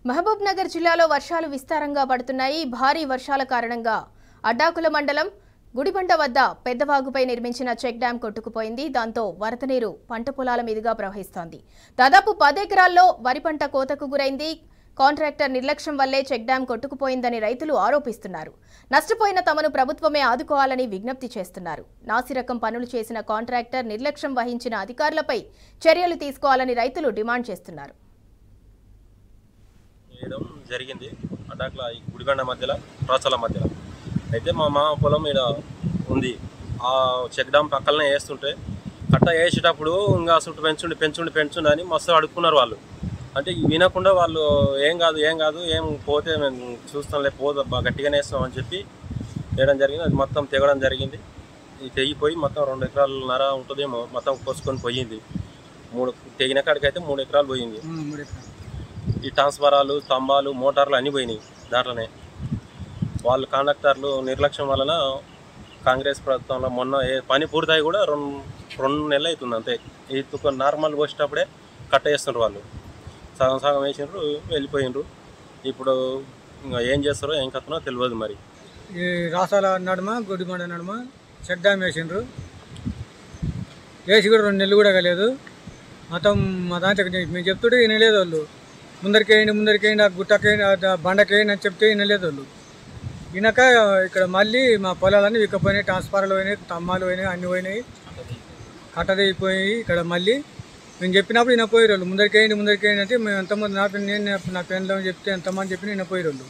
మహబూబ్ నగర్ జిల్లాలో వర్షాలు విస్తారంగా పడుతున్నాయి. భారీ వర్షాల కారణంగా అడ్డాకుల మండలం గుడిబండ వద్ద పెద్దవాగుపై నిర్మించిన చెక్ డ్యాం కొట్టుకుపోయింది. దాంతో వరద నీరు పంట పొలాల మీదుగా ప్రవహిస్తోంది. దాదాపు 10 ఎకరాల్లో వరి పంట కోతకు గురైంది. కాంట్రాక్టర్ నిర్లక్ష్యం వల్లే చెక్ డ్యాం కొట్టుకుపోయిందని రైతులు ఆరోపిస్తున్నారు. నష్టపోయిన తమను ప్రభుత్వమే ఆదుకోవాలని విజ్ఞప్తి చేస్తున్నారు. నాసిరకం పనులు చేసిన కాంట్రాక్టర్ నిర్లక్ష్యం వహించిన అధికారులపై చర్యలు తీసుకోవాలని రైతులు డిమాండ్ చేస్తున్నారు. జరిగింది అడ్డాకుల గుడిబండ మధ్యలో రాచల మధ్యలో అయితే మా పొలం ఇక్కడ ఉంది. ఆ చెక్ డ్యామ్ పక్కనే వేస్తుంటే కట్ట వేసేటప్పుడు ఇంకా అసలు పెంచుండి అని మస్తు అడుక్కున్నారు వాళ్ళు. అంటే వినకుండా వాళ్ళు ఏం కాదు ఏం పోతే మేము చూస్తాంలే పోదు గట్టిగానే వేస్తాం అని చెప్పి వేయడం జరిగింది. అది మొత్తం తెగడం జరిగింది. తెగిపోయి మొత్తం 2 ఎకరాలన్నర ఉంటుందేమో మొత్తం కోసుకొని పోయింది. తెగిన కాడికైతే 3 ఎకరాలు పోయింది. ఈ ట్రాన్స్ఫారాలు స్తంభాలు మోటార్లు అన్నీ పోయినాయి. దాంట్లోనే వాళ్ళు కాంట్రాక్టర్లు నిర్లక్ష్యం వలన కాంగ్రెస్ ప్రభుత్వంలో మొన్న పని పూర్తయి కూడా 2 నెలలు అవుతుంది అంతే. ఈ నార్మల్ పోసేటప్పుడే కట్ట వేస్తుండ్రు వాళ్ళు. సగం వేసిండ్రు వెళ్ళిపోయినరు. ఇప్పుడు ఇంకా ఏం చేస్తారో ఏం కథనో తెలియదు. మరి ఈ రాసాల నడుమ గుడిబండ నడుమ చెక్ డ్యామ్ వేసిండ్రు. వేసి కూడా 2 నెలలు కూడా కాలేదు. మొత్తం మా దాంట్లో మేము చెప్తుంటే వినలేదు వాళ్ళు. ముందరికేయండి ఆ గుట్టకేయండి ఆ బండకేయండి అని చెప్తే వినలేదు వాళ్ళు. వినక ఇక్కడ మళ్ళీ మా పొలాలన్నీ విక్కపోయినాయి. ట్రాన్స్ఫార్మర్లు పోయినాయి, తమ్మాలు పోయినాయి, అన్నీ పోయినాయి. కట్టదిపోయి ఇక్కడ మళ్ళీ మేము చెప్పినప్పుడు వినపోయారు వాళ్ళు. ముందరికేయండి అంటే మేము ఎంతమంది నేను నా పెన్లో చెప్తే ఎంతమంది చెప్పినా వినపోయారు వాళ్ళు.